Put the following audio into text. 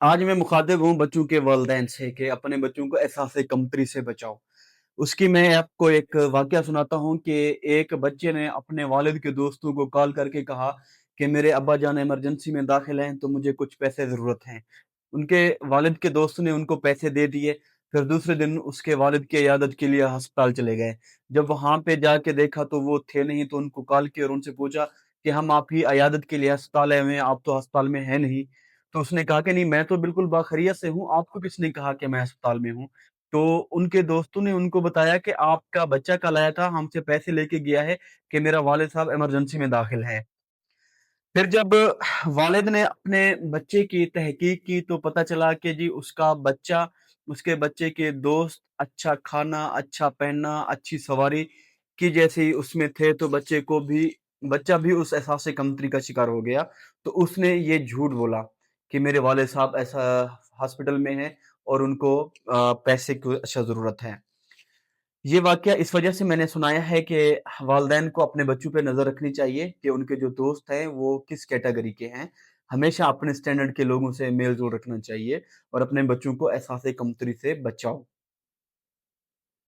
आज मैं मुखातिब हूँ बच्चों के वालिदैन से कि अपने बच्चों को एहसास कमतरी से बचाओ। उसकी मैं आपको एक वाक़या सुनाता हूँ कि एक बच्चे ने अपने वालिद के दोस्तों को कॉल करके कहा कि मेरे अब्बा जान इमरजेंसी में दाखिल हैं, तो मुझे कुछ पैसे ज़रूरत हैं। उनके वालिद के दोस्त ने उनको पैसे दे दिए, फिर दूसरे दिन उसके वालिद की इयादत के लिए अस्पताल चले गए। जब वहाँ पे जाके देखा तो वो थे नहीं, तो उनको कॉल किया और उनसे पूछा कि हम आपकी इयादत के लिए अस्पताल आए हुए हैं, आप तो अस्पताल में हैं नहीं। तो उसने कहा कि नहीं, मैं तो बिल्कुल बाखैरियत से हूँ, आपको किसने कहा कि मैं अस्पताल में हूँ? तो उनके दोस्तों ने उनको बताया कि आपका बच्चा कल आया था, हमसे पैसे लेके गया है कि मेरा वालिद साहब इमरजेंसी में दाखिल हैं। फिर जब वालिद ने अपने बच्चे की तहकीक की तो पता चला कि जी उसका बच्चा, उसके बच्चे के दोस्त अच्छा खाना, अच्छा पहनना, अच्छी सवारी की जैसे उसमें थे, तो बच्चा भी उस एहसास कमतरी का शिकार हो गया। तो उसने ये झूठ बोला कि मेरे वालिद साहब ऐसा हॉस्पिटल में हैं और उनको पैसे की अच्छा ज़रूरत है। ये वाक़या इस वजह से मैंने सुनाया है कि वालिदैन को अपने बच्चों पे नज़र रखनी चाहिए कि उनके जो दोस्त हैं, वो किस कैटेगरी के हैं। हमेशा अपने स्टैंडर्ड के लोगों से मेल-जोल रखना चाहिए और अपने बच्चों को एहसास कमतरी से बचाओ।